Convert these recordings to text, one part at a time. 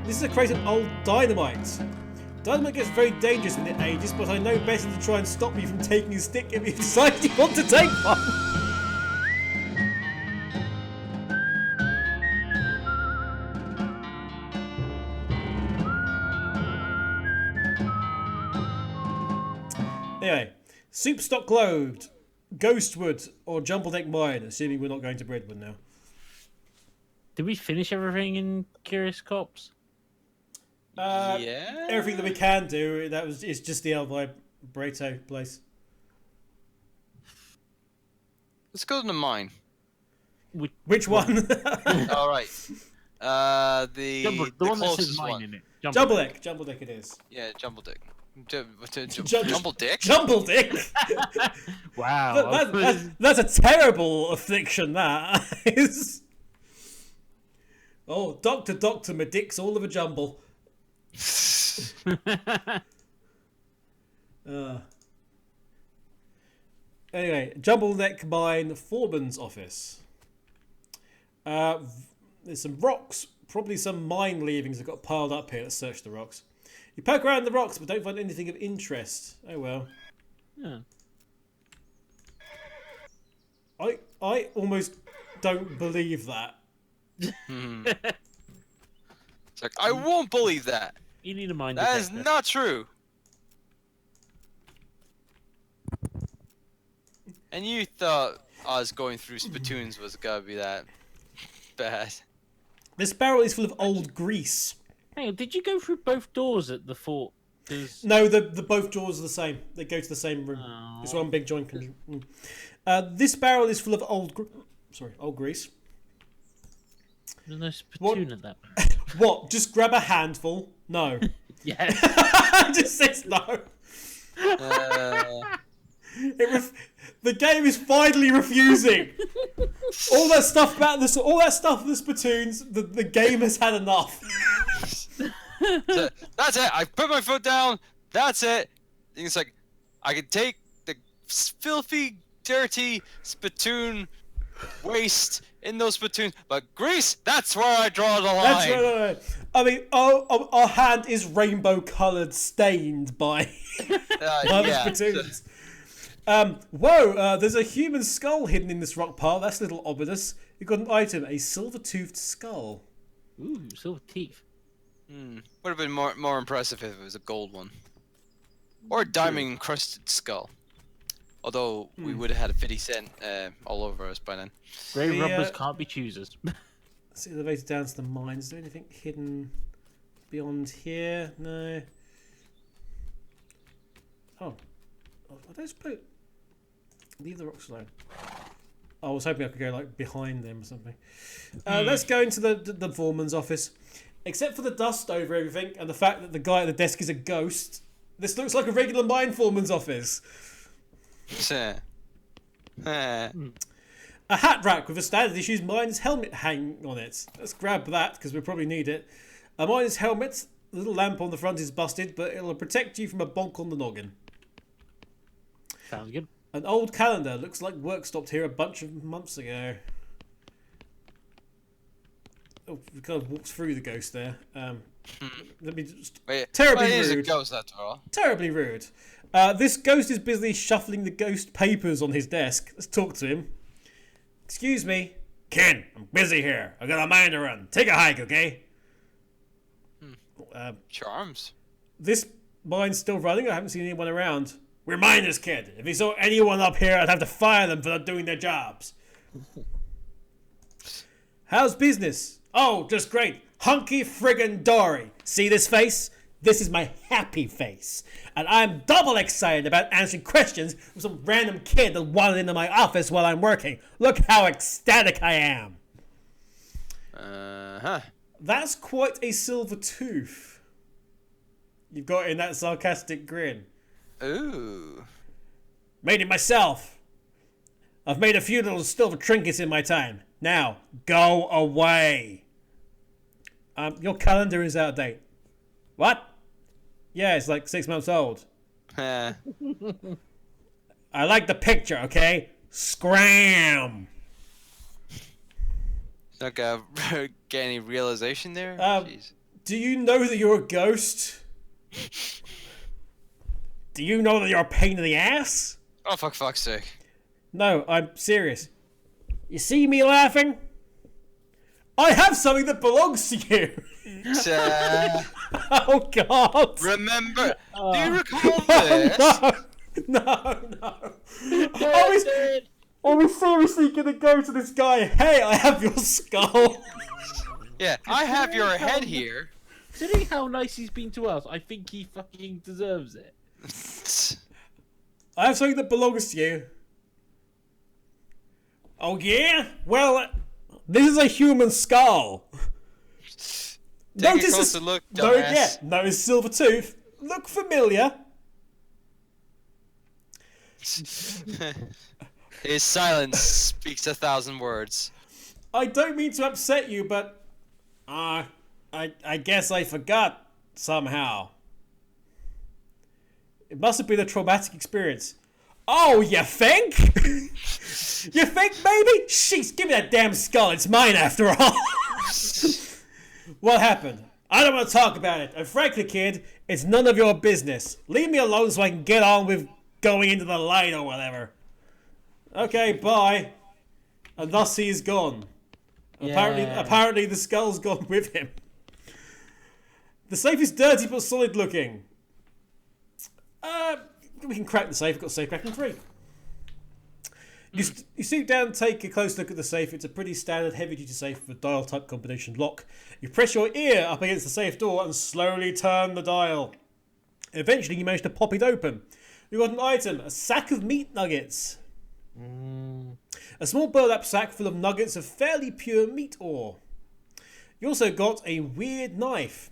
This is a crate of old dynamite. Dynamite gets very dangerous when it ages, but I know better to try and stop me from taking a stick if you decide you want to take one. Anyway, soup stock load, ghostwood, or jumble deck mine, assuming we're not going to Breadwood now. Did we finish everything in Curious Cops? Yeah. Everything that we can do, it's just the El Vibrato place. Let's go to the mine. Which one? All right. The one that says closest mine one. in it. Jumble deck. Jumble deck it is. Yeah, jumble dick. Jumble dick? Jumble dick? Wow. That's a terrible affliction, that is. Oh, doctor, my dick's all of a jumble. Anyway, jumble deck mine, foreman's office. There's some rocks, probably some mine leavings that got piled up here. Let's search the rocks. You poke around the rocks, but don't find anything of interest. Oh well. Yeah. I almost don't believe that. It's like, I won't believe that. You need a mind That is detector. not true. And you thought us going through spittoons was gonna be that bad. This barrel is full of old grease. Hang on, did you go through both doors at the fort? 'Cause- No, the both doors are the same. They go to the same room. Oh. It's one big joint. This barrel is full of old grease. There's no spittoon at that. What? Just grab a handful? No. Yeah. Just says no. Uh, The game is finally refusing. all that stuff about this, all that stuff with the spittoons. The game has had enough. that's it. I put my foot down. That's it. And it's like, I can take the filthy, dirty spittoon waste in those spittoons, but grease, that's where I draw the line. That's right. I mean, our hand is rainbow-coloured, stained by other Yeah. spittoons. Whoa! There's a human skull hidden in this rock pile. That's a little ominous. You've got an item: a silver-toothed skull. Ooh, silver teeth. Would have been more impressive if it was a gold one. Or a diamond encrusted skull. Although we would have had a 50 cent all over us by then. Grey The, robbers can't be choosers. Let's elevate down to the mines. Is there anything hidden beyond here? No. Oh. Are those put? Leave the rocks alone. I was hoping I could go like behind them or something. Let's go into the foreman's office. Except for the dust over everything and the fact that the guy at the desk is a ghost, this looks like a regular mine foreman's office. A hat rack with a standard issues miner's helmet hanging on it. Let's grab that because we probably need it. A miner's helmet, the little lamp on the front is busted, but it'll protect you from a bonk on the noggin. Sounds good. An old calendar, looks like work stopped here a bunch of months ago. Oh, we kind of walked through the ghost there. Let me just... Wait, Terribly it is a rude. ghost after all. Terribly rude. This ghost is busy shuffling the ghost papers on his desk. Let's talk to him. Excuse me. Ken, I'm busy here. I got a mine to run. Take a hike, okay? Charms. This mine's still running. I haven't seen anyone around. We're miners, kid. If you saw anyone up here, I'd have to fire them for not doing their jobs. How's business? Oh, just great. Hunky friggin' dory. See this face? This is my happy face. And I'm double excited about answering questions from some random kid that wandered into my office while I'm working. Look how ecstatic I am. That's quite a silver tooth you've got in that sarcastic grin. Ooh. Made it myself. I've made a few little silver trinkets in my time. Now, go away. Your calendar is out of date. What? Yeah, it's like 6 months old. I like the picture, okay? Scram! Not gonna get any realization there? Jeez. Do you know that you're a ghost? Do you know that you're a pain in the ass? Oh, for fuck's sake. No, I'm serious. You see me laughing? I have something that belongs to you. Oh God! Remember? Do you recall this? No. Are we seriously gonna go to this guy? Hey, I have your skull. Yeah, I have your head here. Considering how nice he's been to us, I think he fucking deserves it. I have something that belongs to you. Oh yeah? Well, this is a human skull. Take a closer look, dumbass. Notice silver tooth. Look familiar. His silence speaks 1,000 words. I don't mean to upset you, but I guess I forgot somehow. It must have been a traumatic experience. Oh, you think? You think, baby? Sheesh, give me that damn skull. It's mine after all. What happened? I don't want to talk about it. And frankly, kid, it's none of your business. Leave me alone so I can get on with going into the light or whatever. Okay, bye. And thus he is gone. Yeah. Apparently the skull's gone with him. The safe is dirty but solid looking. We can crack the safe. We've got safe cracking 3. You sit down and take a close look at the safe. It's a pretty standard heavy-duty safe with a dial-type combination lock. You press your ear up against the safe door and slowly turn the dial. Eventually, you manage to pop it open. You got an item, a sack of meat nuggets. A small burlap sack full of nuggets of fairly pure meat ore. You also got a weird knife.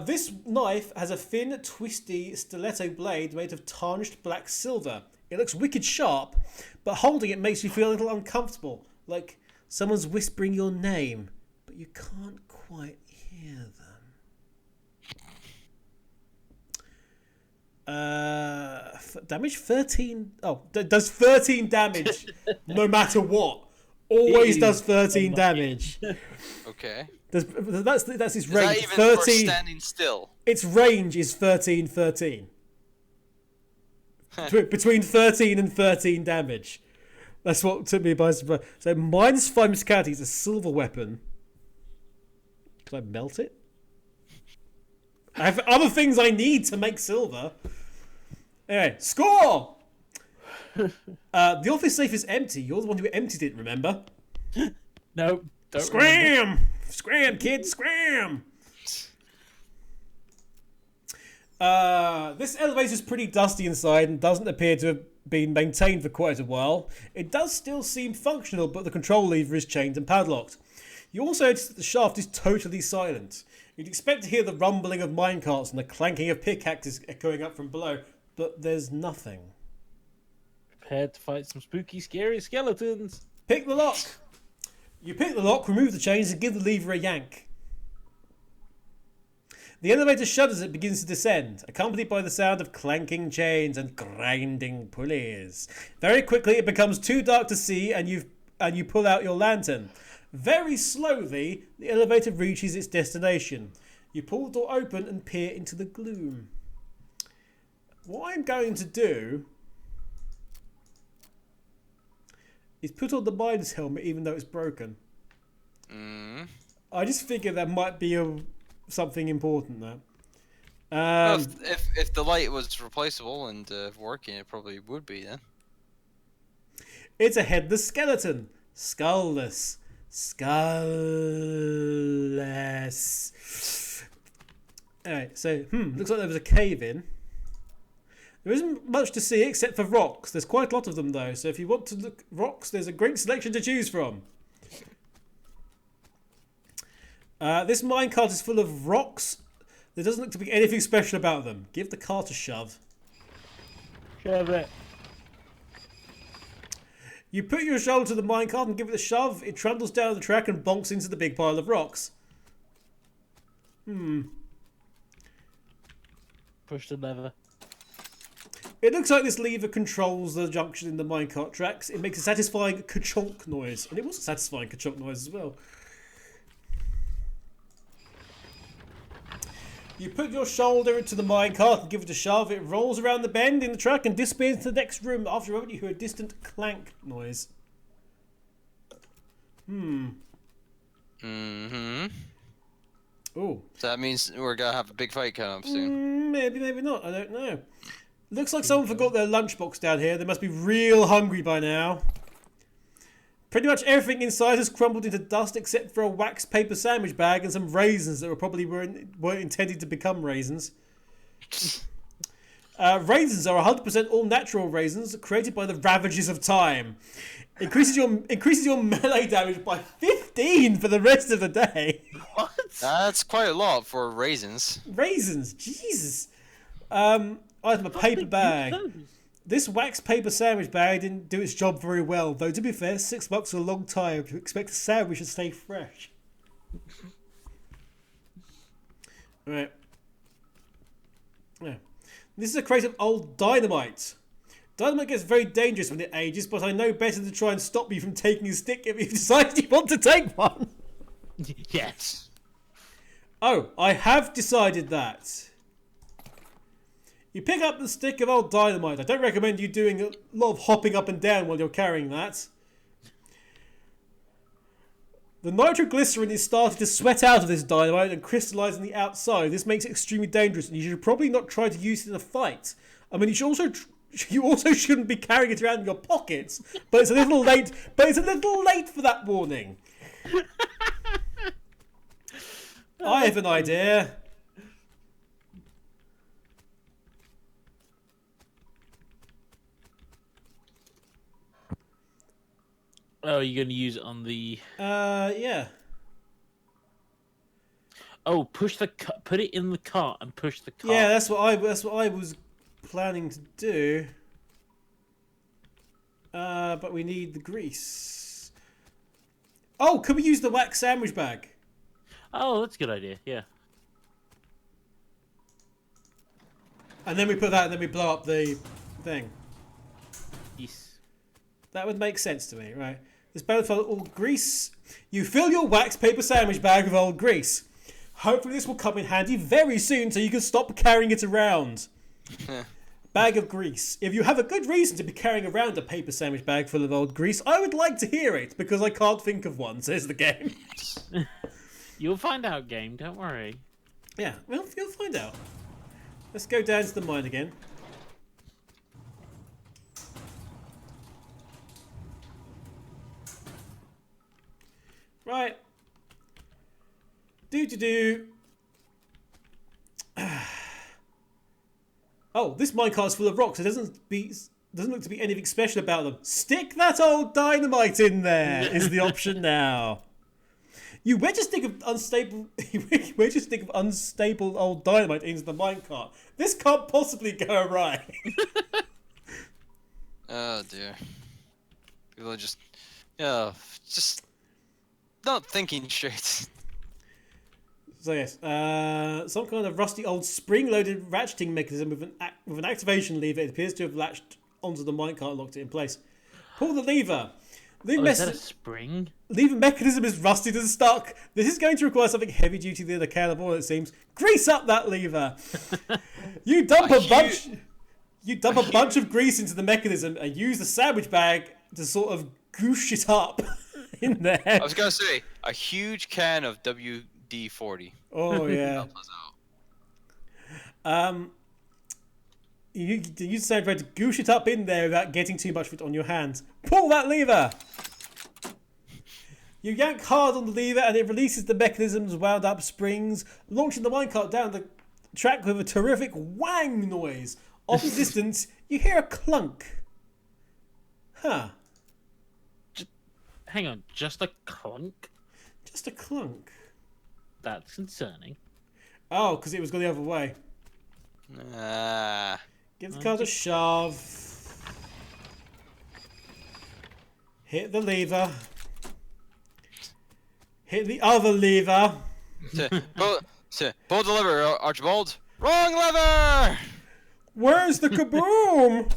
This knife has a thin, twisty stiletto blade made of tarnished black silver. It looks wicked sharp, but holding it makes you feel a little uncomfortable, like someone's whispering your name, but you can't quite hear them. Damage 13. Oh, does 13 damage no matter what. Always does 13 damage. Okay. That's its Is range. that even 13. for standing still? Its range is 13. Between 13 and 13 damage. That's what took me by surprise. So minus 5 musicality is a silver weapon. Can I melt it? I have other things I need to make silver. Anyway, score! The office safe is empty. You're the one who emptied it, remember? No. Don't Scram! remember. Scram, kid, scram! This elevator is pretty dusty inside and doesn't appear to have been maintained for quite a while. It does still seem functional, but the control lever is chained and padlocked. You also notice that the shaft is totally silent. You'd expect to hear the rumbling of minecarts and the clanking of pickaxes echoing up from below, but there's nothing. Prepared to fight some spooky, scary skeletons. Pick the lock. You pick the lock, remove the chains, and give the lever a yank. The elevator shudders as it begins to descend, accompanied by the sound of clanking chains and grinding pulleys. Very quickly, it becomes too dark to see, and you pull out your lantern. Very slowly, the elevator reaches its destination. You pull the door open and peer into the gloom. What I'm going to do is put on the miner's helmet, even though it's broken. I just figure that might be something important there. Well, if the light was replaceable and working, it probably would be then. It's a headless skeleton. Skullless. Alright, so, looks like there was a cave in. There isn't much to see except for rocks. There's quite a lot of them though, so if you want to look rocks, there's a great selection to choose from. This minecart is full of rocks. There doesn't look to be anything special about them. Give the cart a shove. Shove it. You put your shoulder to the minecart and give it a shove. It trundles down the track and bonks into the big pile of rocks. Push the lever. It looks like this lever controls the junction in the minecart tracks. It makes a satisfying ka-chonk noise. And it was a satisfying ka-chonk noise as well. You put your shoulder into the minecart and give it a shove. It rolls around the bend in the truck and disappears into the next room. After a moment, you hear a distant clank noise. Mm-hmm. Oh. So that means we're gonna have a big fight coming up soon. Maybe, maybe not. I don't know. Looks like someone forgot their lunchbox down here. They must be real hungry by now. Pretty much everything inside has crumbled into dust except for a wax paper sandwich bag and some raisins that weren't intended to become raisins. Raisins are 100% all natural raisins created by the ravages of time. Increases your melee damage by 15 for the rest of the day. What? That's quite a lot for raisins. Raisins, Jesus. Item a paper bag. This wax paper sandwich bag didn't do its job very well, though to be fair, $6 is a long time to expect a sandwich to stay fresh. Right. Yeah. This is a crate of old dynamite. Dynamite gets very dangerous when it ages, but I know better to try and stop you from taking a stick if you decide you want to take one. Yes. Oh, I have decided that. You pick up the stick of old dynamite. I don't recommend you doing a lot of hopping up and down while you're carrying that. The nitroglycerin is starting to sweat out of this dynamite and crystallize on the outside. This makes it extremely dangerous, and you should probably not try to use it in a fight. I mean, you also shouldn't be carrying it around in your pockets. But it's a little late. But it's a little late for that warning. I have an idea. Oh, you're gonna use it on the. Yeah. Oh, put it in the cart and push the cart. Yeah, that's what I was planning to do. But we need the grease. Oh, can we use the wax sandwich bag? Oh, that's a good idea. Yeah. And then we put that, and then we blow up the thing. Yes. That would make sense to me, right? This bag full of old grease. You fill your wax paper sandwich bag with old grease. Hopefully this will come in handy very soon so you can stop carrying it around. Bag of grease. If you have a good reason to be carrying around a paper sandwich bag full of old grease, I would like to hear it, because I can't think of one, says the game. You'll find out, game. Don't worry. Yeah, well, you'll find out. Let's go down to the mine again. Right. Do. Oh, this minecart's full of rocks. It doesn't look to be anything special about them. Stick that old dynamite in there is the option now. You wedge a stick of unstable old dynamite into the minecart. This can't possibly go right. Oh dear. People are just not thinking straight. So yes, some kind of rusty old spring-loaded ratcheting mechanism with an activation lever. It appears to have latched onto the minecart and locked it in place. Pull the lever. Is that a spring? Lever mechanism is rusted and stuck. This is going to require something heavy duty than a can of oil, it seems. Grease up that lever. You dump a bunch of grease into the mechanism and use the sandwich bag to sort of goosh it up in there. I was gonna say a huge can of WD-40. Oh yeah. Help us out. You use the sandwich bag to goosh it up in there without getting too much of it on your hands. Pull that lever. You yank hard on the lever and it releases the mechanism's wound up springs, launching the minecart down the track with a terrific whang noise. Off in the distance, you hear a clunk. Huh. Hang on, just a clunk? Just a clunk. That's concerning. Oh, because it was going the other way. Give the cart a shove. Hit the lever. Hit the other lever. Pull the lever, Archibald. Wrong lever! Where's the kaboom?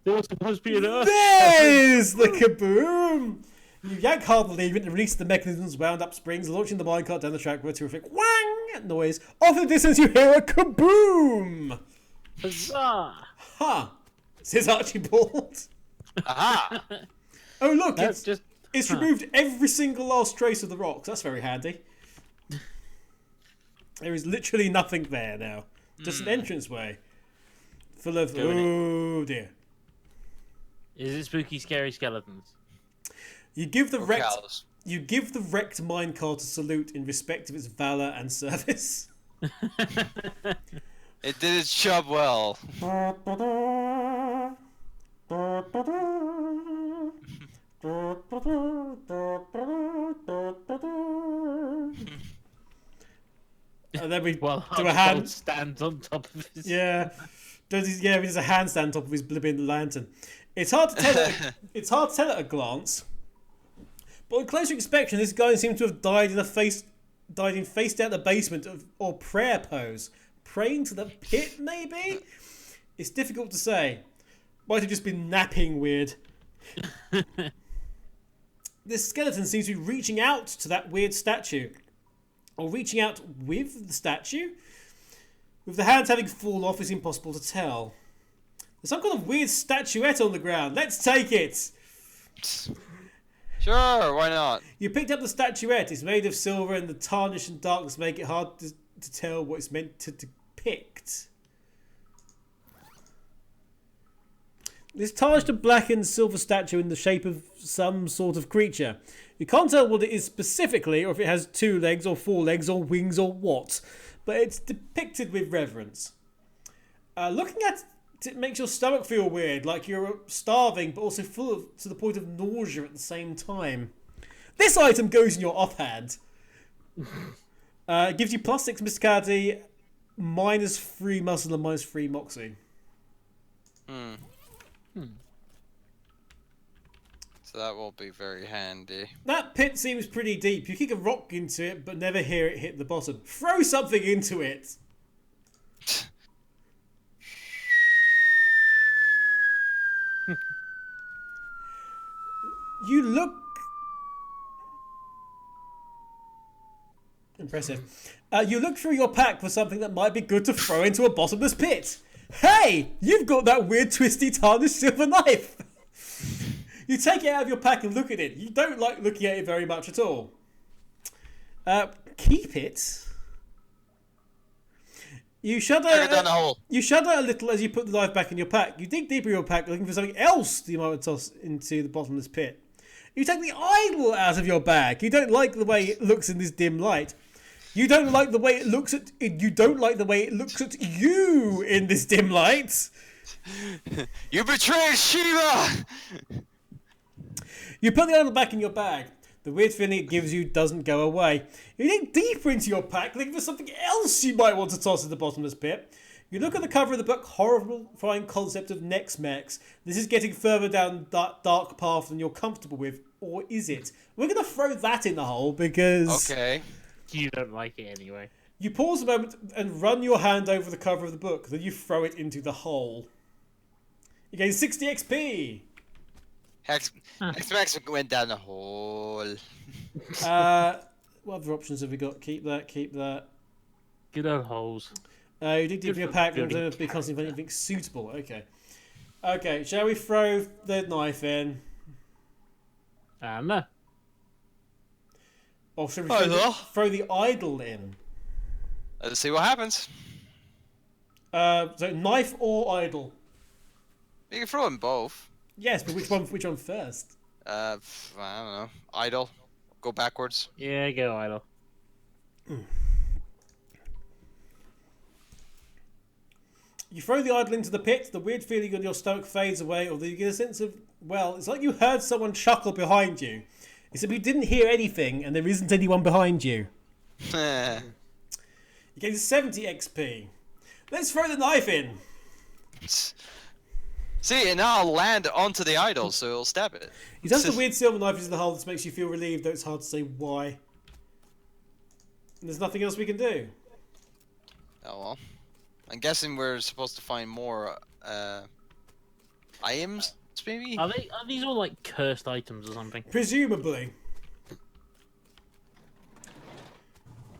There was supposed to be an earth. There's the kaboom! You yank hard the lever and release the mechanism's wound up springs, launching the minecart down the track with a terrific whang! that noise, off in the distance you hear a kaboom! Huzzah! Ha! Says Archibald. Aha! Oh look, That's it's removed every single last trace of the rocks. That's very handy. There is literally nothing there now. Just an entranceway. Full of... Oh dear. Is it spooky, scary skeletons? You give the Or wrecked... cows. You give the wrecked minecart a salute in respect of its valour and service. It did its job well. And then we do a hand stands on top of his... Yeah. There's a handstand on top of his blibbing lantern. It's hard to tell at a glance. But on closer inspection, this guy seems to have died in face down the basement or prayer pose. Praying to the pit, maybe? It's difficult to say. Might have just been napping weird. This skeleton seems to be reaching out to that weird statue. Or reaching out with the statue? With the hands having fallen off, it's impossible to tell. There's some kind of weird statuette on the ground. Let's take it! Sure, why not? You picked up the statuette. It's made of silver, and the tarnish and darkness make it hard to tell what it's meant to depict. This tarnished and blackened silver statue in the shape of some sort of creature. You can't tell what it is specifically, or if it has 2 legs, or 4 legs, or wings, or what. But it's depicted with reverence. Looking at it makes your stomach feel weird, like you're starving, but also full to the point of nausea at the same time. This item goes in your offhand. It gives you +6 mysticality, -3 muscle, and -3 moxie. So that will be very handy. That pit seems pretty deep. You kick a rock into it, but never hear it hit the bottom. Throw something into it! You look... Impressive. You look through your pack for something that might be good to throw into a bottomless pit. Hey! You've got that weird twisty tarnished silver knife! You take it out of your pack and look at it. You don't like looking at it very much at all. Keep it. You shudder. Down the hole. You shudder a little as you put the knife back in your pack. You dig deeper in your pack, looking for something else that you might toss into the bottomless pit. You take the idol out of your bag. You don't like the way it looks in this dim light. You don't like the way it looks at. You don't like the way it looks at you in this dim light. You betrayed Shiva! You put the idol back in your bag. The weird feeling it gives you doesn't go away. You dig deeper into your pack, looking for something else you might want to toss in the bottomless pit. You look at the cover of the book, horrifying concept of Nex Mex. This is getting further down that dark path than you're comfortable with, or is it? We're going to throw that in the hole because... Okay. You don't like it anyway. You pause a moment and run your hand over the cover of the book, then you throw it into the hole. You gain 60 XP! X-Max went down the hole. What other options have we got? Keep that, keep that. Good old holes. You dig deep in your pack and be constantly anything suitable. Okay. Okay, shall we throw the knife in? No. Or should we Either. throw the idol in? Let's see what happens. So knife or idol? You can throw them both. Yes, but which one first? I don't know. Idle. Go backwards. Yeah, go idle. You throw the idol into the pit, the weird feeling in your stomach fades away, although you get a sense of, well, it's like you heard someone chuckle behind you. Except you didn't hear anything, and there isn't anyone behind you. You get 70 XP. Let's throw the knife in. See, and now I'll land onto the idol, so it'll stab it. He does the weird silver knife into the hole that makes you feel relieved, though it's hard to say why. And there's nothing else we can do. Oh well. I'm guessing we're supposed to find more items, maybe? Are these all like cursed items or something? Presumably.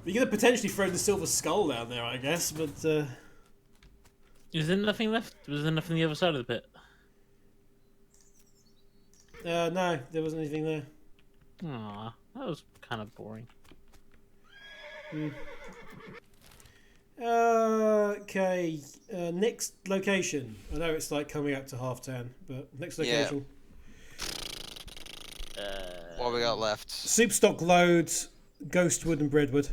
You could have potentially thrown the silver skull down there, I guess, but Is there nothing left? Was there nothing on the other side of the pit? no, there wasn't anything there. Aw, that was kind of boring. Okay, next location. I know it's like coming up to 10:30, but next location. What we got left? Soup stock loads, ghostwood and breadwood.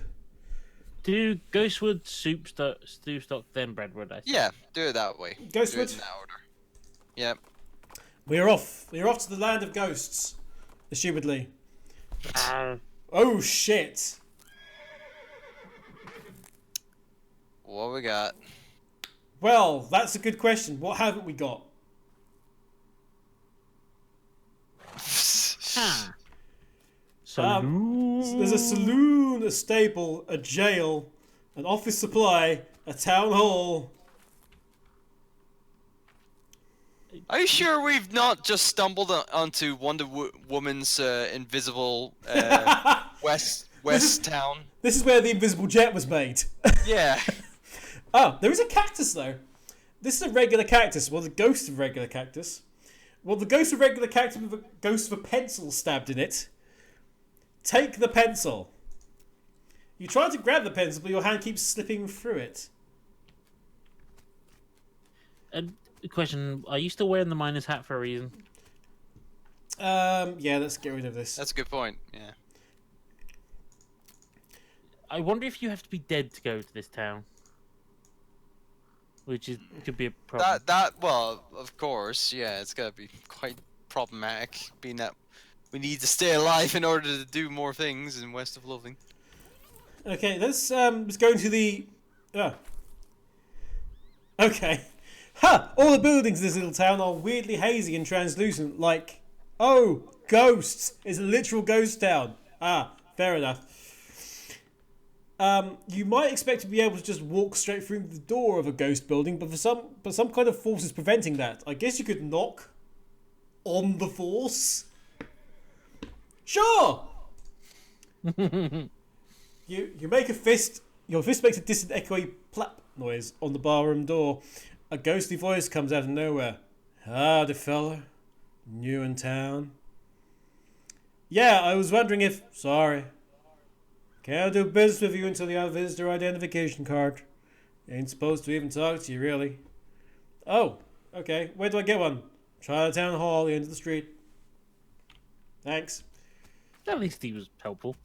Do ghostwood, stew stock, then breadwood. I think. Yeah, do it that way. Do it Ghostwood. in that order. Yep. We're off. We're off to the land of ghosts, assumedly. Ah, Oh shit! What we got? Well, that's a good question. What haven't we got? ah. There's a saloon, a stable, a jail, an office supply, a town hall. Are you sure we've not just stumbled onto Wonder Woman's invisible west town? This is where the invisible jet was made. Yeah. Oh, there is a cactus though. This is a regular cactus. Well, the ghost of a regular cactus. Well, the ghost of a regular cactus with a ghost of a pencil stabbed in it. Take the pencil. You try to grab the pencil, but your hand keeps slipping through it. And question: are you still wearing the miner's hat for a reason? Yeah, let's get rid of this. That's a good point. Yeah. I wonder if you have to be dead to go to this town, which could be a problem. Well, of course, yeah, it's gotta be quite problematic, being that we need to stay alive in order to do more things in West of Loathing. Okay, let's go into the. Okay. Ha! All the buildings in this little town are weirdly hazy and translucent, like, oh, ghosts! It's a literal ghost town. Ah, fair enough. You might expect to be able to just walk straight through the door of a ghost building, but some kind of force is preventing that. I guess you could knock on the force. Sure. You make a fist. Your fist makes a distant echoey plap noise on the barroom door. A ghostly voice comes out of nowhere. Howdy, fella. New in town? Yeah, I was wondering if... Sorry. Can't do business with you until you have a visitor identification card. Ain't supposed to even talk to you, really. Oh, okay. Where do I get one? Chinatown Hall, the end of the street. Thanks. At least he was helpful.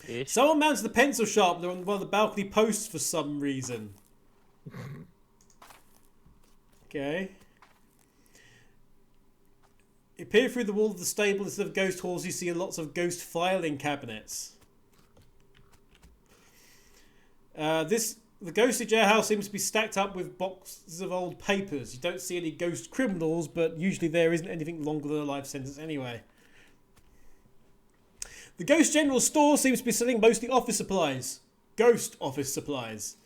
Ish. Someone mounted the pencil sharpener on one of the balcony posts for some reason. Okay. You peer through the wall of the stable. Instead of ghost halls, you see lots of ghost filing cabinets. The ghostly jailhouse seems to be stacked up with boxes of old papers. You don't see any ghost criminals, but usually there isn't anything longer than a life sentence anyway. The Ghost General Store seems to be selling mostly office supplies. Ghost office supplies.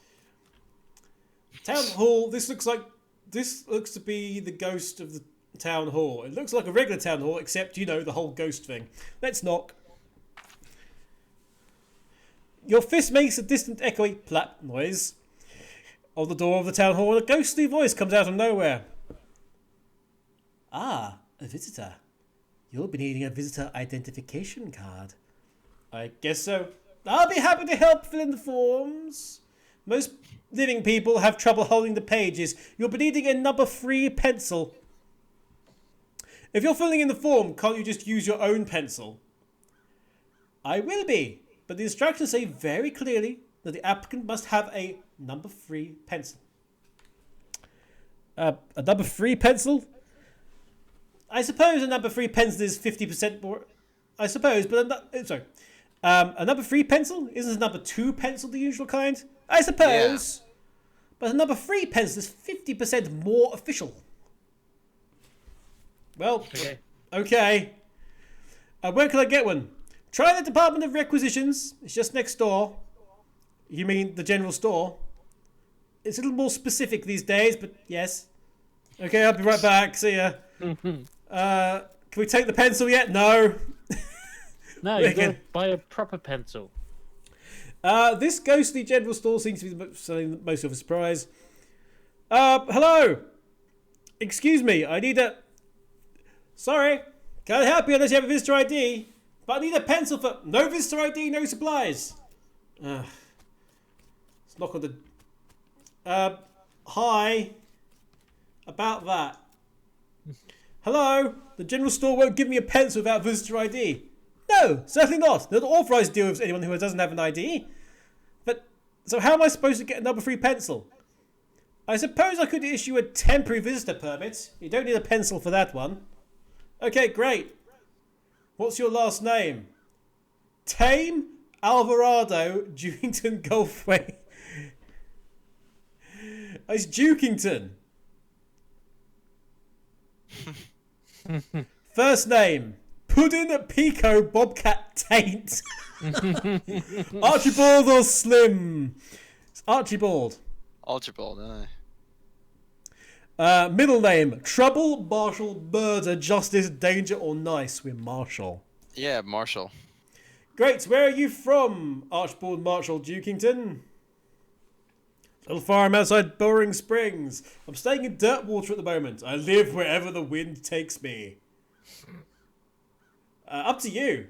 Town Hall, this looks to be the ghost of the town hall. It looks like a regular town hall, except, you know, the whole ghost thing. Let's knock. Your fist makes a distant echoey plap noise on the door of the town hall, and a ghostly voice comes out of nowhere. Ah, a visitor. You'll be needing a visitor identification card. I guess so. I'll be happy to help fill in the forms. Most living people have trouble holding the pages. You'll be needing a number 3 pencil. If you're filling in the form, can't you just use your own pencil? I will be, but the instructions say very clearly that the applicant must have a number 3 pencil. A number 3 pencil? I suppose a number 3 pencil is 50% more. I suppose, but a number 3 pencil isn't a number 2 pencil the usual kind. I suppose, but a number 3 pencil is 50% more official. Well, okay. Where can I get one? Try the Department of Requisitions. It's just next door. You mean the general store? It's a little more specific these days, but yes. Okay, I'll be right back. See ya. Can we take the pencil yet? No. No, you gotta buy a proper pencil. This ghostly general store seems to be something most of a surprise. Hello. Excuse me. I need a. Sorry, can't help you unless you have a visitor ID. But I need a pencil for no visitor ID, no supplies. Let's knock on the. Hi. About that. Hello. The general store won't give me a pencil without visitor ID. No, certainly not. They're not authorised to deal with anyone who doesn't have an ID. But so how am I supposed to get another free pencil? I suppose I could issue a temporary visitor permit. You don't need a pencil for that one. Okay, great. What's your last name? Tame Alvarado Dukington Golfway. It's Dukington. First name Puddin Pico Bobcat Taint. Archibald or Slim? It's Archibald. Archibald, aye. Middle name Trouble, Marshall, Murder, Justice, Danger, or Nice. We're Marshall. Yeah, Marshall. Great. Where are you from, Archibald Marshall Dukington? Little farm outside Boring Springs. I'm staying in Dirtwater at the moment. I live wherever the wind takes me. Up to you.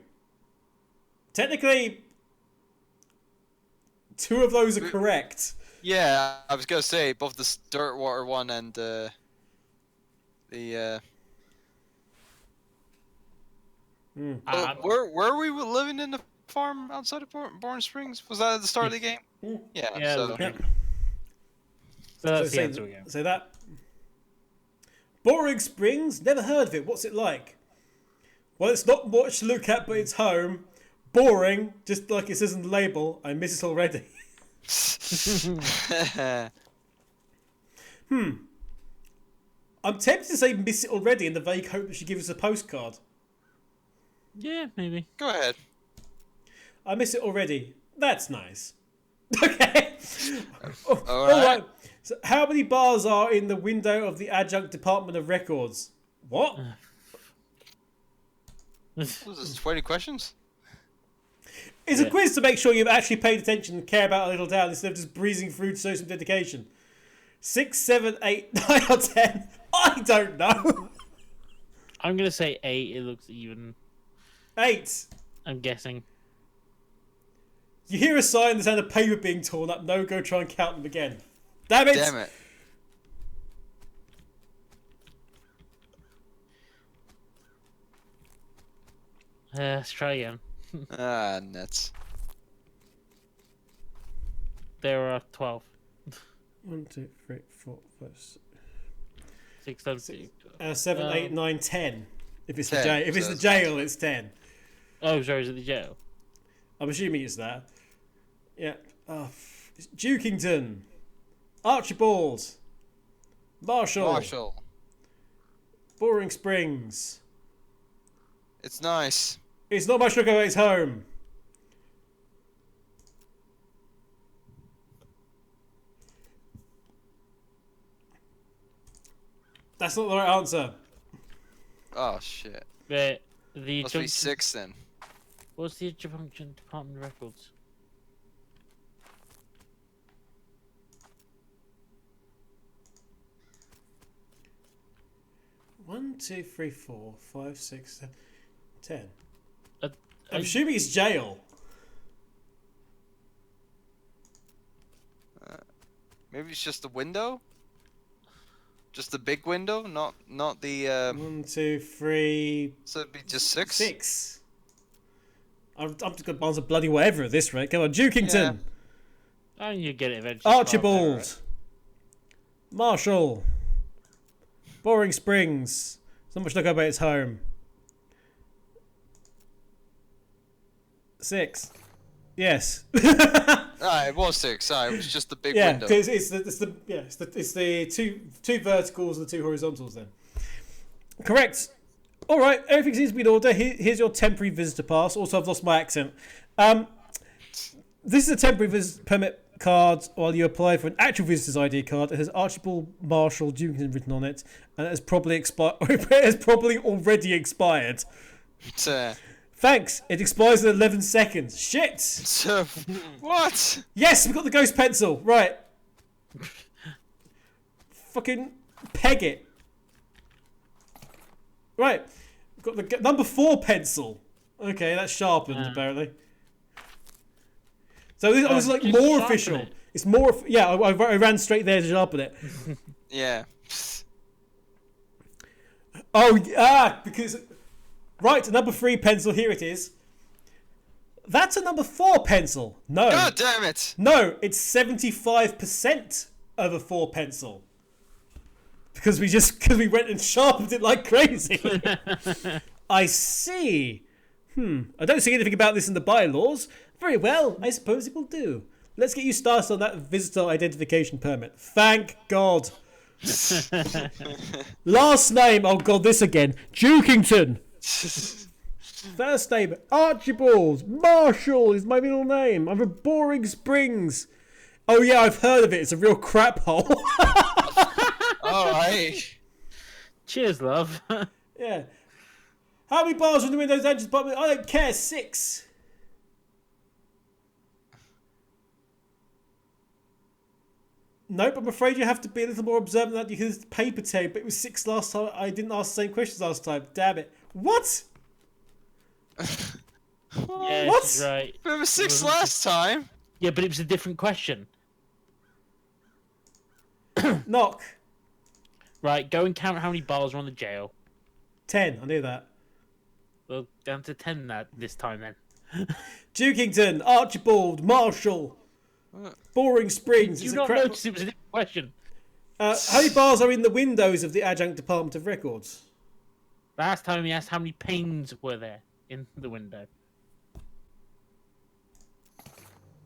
Technically, 2 of those are correct. Yeah, I was gonna say both the Dirtwater one and where we were living in the farm outside of Bourne Springs? Was that at the start of the game? Yeah. Yeah, So. Yeah. So that's the say, answer again. say that. Boring Springs? Never heard of it. What's it like? Well, it's not much to look at, but it's home. Boring, just like it says in the label. I miss it already. I'm tempted to say miss it already in the vague hope that she gives us a postcard. Yeah, maybe. Go ahead. I miss it already. That's nice. Okay. All right. So how many bars are in the window of the Adjunct Department of Records? What? What was this, 20 questions? It's a quiz to make sure you've actually paid attention and care about a little town instead of just breezing through to show some dedication. 6, 7, 8, 9 or 10? I don't know. I'm gonna say 8. It looks even. 8. I'm guessing. You hear a sign, the sound of paper being torn up. No, go try and count them again. Damn it! Damn it. Let's try again. Ah, nuts. There are 12. 1, 2, 3, 4, 5, 6, 7, 7, 8, 9, 10. If it's 10, the jail, if it's so the jail, it's 10. Oh, sorry, is it the jail? I'm assuming it's that. Yeah. It's Dukington. Archibald. Marshall. Boring Springs. It's nice. It's not much look at it's home. That's not the right answer. Oh, shit. The Must be junction- 6 then. What's the Junction Department of Records? One, 2, 3, 4, 5, 6, 7, 10. Uh, I'm assuming it's jail. Maybe it's just the window? Just the big window? Not the, 1, 2, 3, So it'd be just 6? 6. I'm just going to answer bloody whatever at this rate. Come on, Dukington. Oh, you get it eventually. Archibald. Right. Marshall. Boring Springs. So much look about its home. 6. Yes. Ah, it was 6. Ah, it was just the big Yeah, window. because it's the two verticals and the 2 horizontals then. Correct. All right, everything seems to be in order. Here's your temporary visitor pass. Also, I've lost my accent. This is a temporary visitor permit card while you apply for an actual visitor's ID card. It has Archibald Marshall Dukington written on it, and it has probably expired. It has probably already expired. It's, Thanks. It expires in 11 seconds. Shit. So, what? Yes, we've got the ghost pencil. Right. Fucking peg it. Right. We've got the number 4 pencil. Okay, that's sharpened apparently. So this is like more official. It. It's more. Yeah, I ran straight there to sharpen it. Yeah. Oh, because. Right, number 3 pencil, here it is. That's a number 4 pencil. No. God damn it. No, it's 75% of a 4 pencil. Because we went and sharpened it like crazy. I see. I don't see anything about this in the bylaws. Very well, I suppose it will do. Let's get you started on that visitor identification permit. Thank God. Last name, oh God, this again. Dukington. First name, Archibald. Marshall is my middle name. I'm from Boring Springs. Oh yeah, I've heard of it. It's a real crap hole. Alright. Cheers, love. Yeah. How many bars are in the Windows Engine department? I don't care. 6. Nope, I'm afraid you have to be a little more observant than that because paper tape. It was 6 last time. I didn't ask the same questions last time. Damn it. What? Yeah, What? she's right. There was 6 last time. Yeah, but it was a different question. Knock. Right, go and count how many bars are on the jail. 10. I knew that. Well, down to 10 this time then. Dukington, Archibald, Marshall, Boring Springs. Did you It's a not crap. notice it was a different question? How many bars are in the windows of the Adjunct Department of Records? Last time he asked how many panes were there in the window.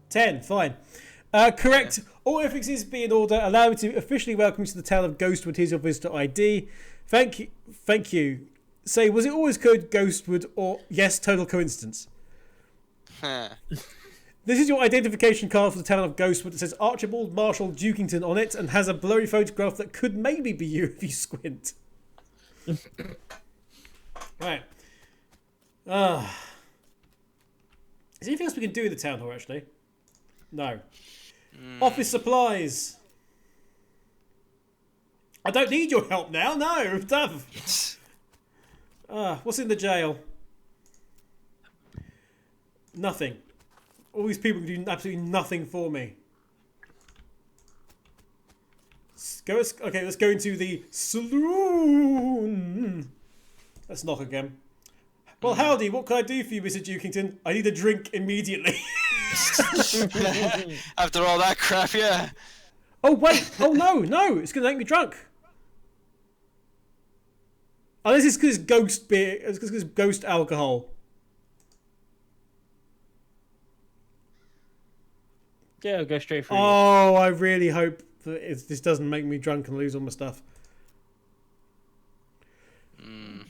10. Fine. Correct. All ethics is be in order. Allow me to officially welcome you to the town of Ghostwood. Here's your visitor ID. Thank you. Thank you. Say, was it always called Ghostwood or yes, total coincidence? This is your identification card for the town of Ghostwood. It says Archibald Marshall Dukington on it and has a blurry photograph that could maybe be you if you squint. Right. Is there anything else we can do in the town hall, actually? No. Office supplies. I don't need your help now. No, done. What's in the jail? Nothing. All these people can do absolutely nothing for me. Okay, let's go into the saloon. Let's knock again. Well, howdy. What can I do for you, Mr. Dukington? I need a drink immediately. After all that crap, yeah. Oh, wait. Oh, no. It's going to make me drunk. Oh, this is because it's ghost beer. It's because it's ghost alcohol. Yeah, I'll go straight for Oh, I really hope that this doesn't make me drunk and lose all my stuff.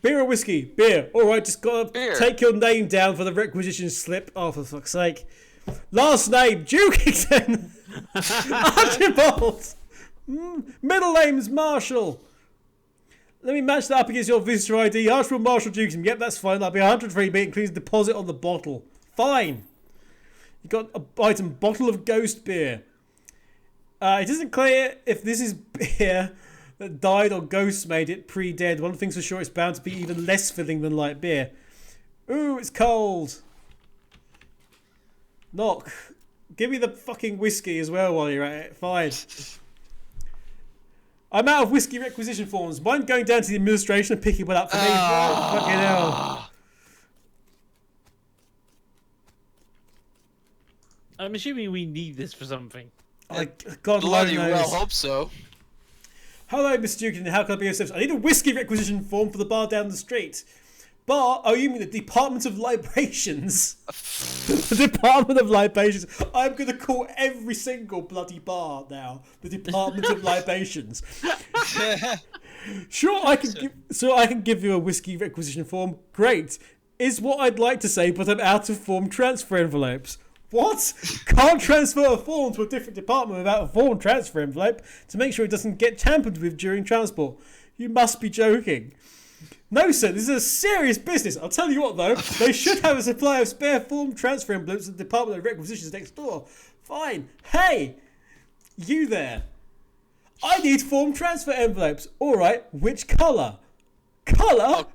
Beer or whiskey? Beer. All right, just got to take your name down for the requisition slip. Oh, for fuck's sake. Last name, Dukington. Archibald. Middle name's Marshall. Let me match that up against your visitor ID. Archibald Marshall Dukington. Yep, that's fine. That'll be 103, but it includes a deposit on the bottle. Fine. You got a item bottle of ghost beer. It isn't clear if this is beer that died or ghosts made it pre-dead. One thing's for sure, it's bound to be even less filling than light beer. Ooh, it's cold. Knock. Give me the fucking whiskey as well while you're at it. Fine. I'm out of whiskey requisition forms. Mind going down to the administration and picking one up for me? Fucking hell. I'm assuming we need this for something. God Bloody knows. well hope so. Hello, Mr. Dukington. How can I be of service? I need a whiskey requisition form for the bar down the street. Bar? Oh, you mean the Department of Libations? The Department of Libations. I'm going to call every single bloody bar now the Department of Libations. Sure, I can give you a whiskey requisition form. Great. Is what I'd like to say, but I'm out of form transfer envelopes. What? Can't transfer a form to a different department without a form transfer envelope to make sure it doesn't get tampered with during transport. You must be joking. No, sir, this is a serious business. I'll tell you what, though. They should have a supply of spare form transfer envelopes at the Department of Requisitions next door. Fine. Hey, you there. I need form transfer envelopes. All right, which colour? Colour?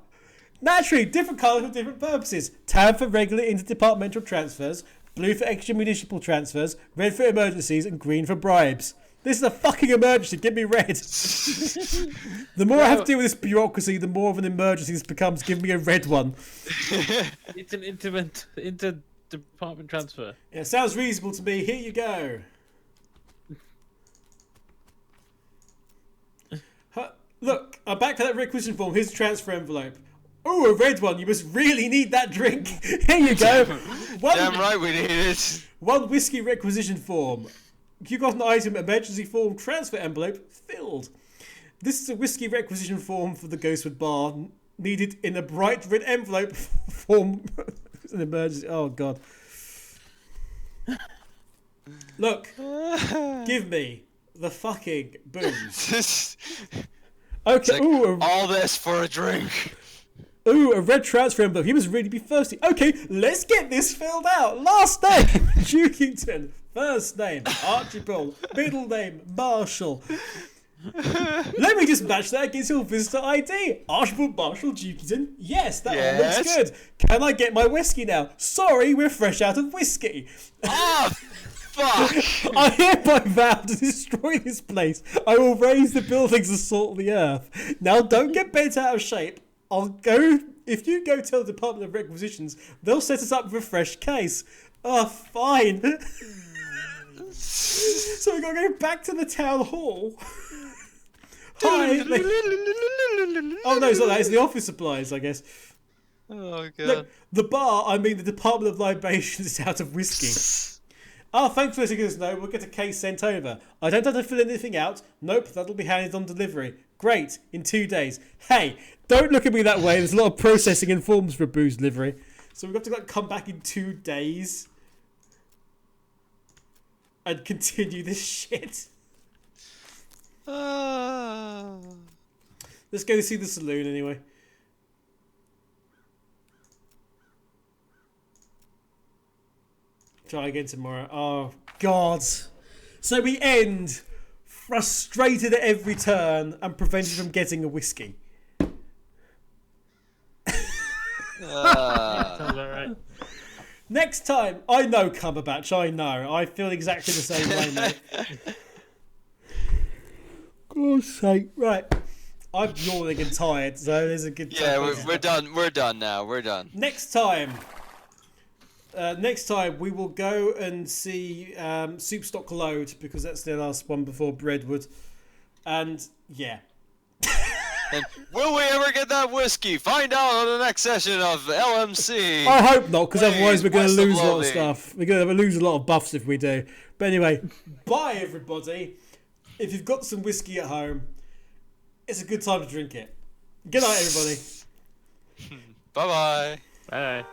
Naturally, different colours for different purposes. Tan for regular interdepartmental transfers, blue for extra-municipal transfers, red for emergencies, and green for bribes. This is a fucking emergency. Give me red. The more I have to deal with this bureaucracy, the more of an emergency this becomes. Give me a red one. It's an inter-department transfer. Yeah, sounds reasonable to me. Here you go. Look, I'm back to that requisition form. Here's the transfer envelope. Oh, a red one. You must really need that drink. Here you go. Damn right we need it. One whiskey requisition form. You got an item emergency form transfer envelope filled. This is a whiskey requisition form for the Ghostwood Bar. Needed in a bright red envelope form. An emergency. Oh, God. Look. Give me the fucking booze. Okay. Like, ooh, all this for a drink. Ooh, a red transfer envelope. He must really be thirsty. Okay, let's get this filled out. Last name, Dukington. First name, Archibald. Middle name, Marshall. Let me just match that against your visitor ID. Archibald Marshall Dukington. Yes, that all looks good. Can I get my whiskey now? Sorry, we're fresh out of whiskey. Ah, fuck. I hereby vow to destroy this place. I will raise the buildings and salt the earth. Now, don't get bent out of shape. I'll go. If you go tell the Department of Requisitions, they'll set us up with a fresh case. Oh, fine. So we gotta go back to the town hall. Hi. Oh no, it's not that. It's the office supplies, I guess. Oh god. Look, the bar. I mean, the Department of Libations is out of whiskey. Oh, thanks for letting us know. We'll get a case sent over. I don't have to fill anything out. Nope, that'll be handed on delivery. Great, in 2 days. Hey, don't look at me that way. There's a lot of processing and forms for a booze delivery. So we've got to come back in 2 days and continue this shit. Let's go see the saloon anyway. Try again tomorrow. Oh, God. So we end frustrated at every turn and prevented from getting a whiskey. Sounds about right. Next time, I know Cumberbatch, I know. I feel exactly the same way, mate. God's sake. Right. I'm yawning and tired, so there's a good time. Yeah, we're done. We're done now. We're done. Next time we will go and see Soup Stock Load, because that's their last one before Breadwood. And, yeah. And will we ever get that whiskey? Find out on the next session of LMC. I hope not, because otherwise we're going to West of lose a lot of Loathing. stuff. We're going to lose a lot of buffs if we do. But anyway, bye everybody. If you've got some whiskey at home, it's a good time to drink it. Good night, everybody. Bye-bye. Bye.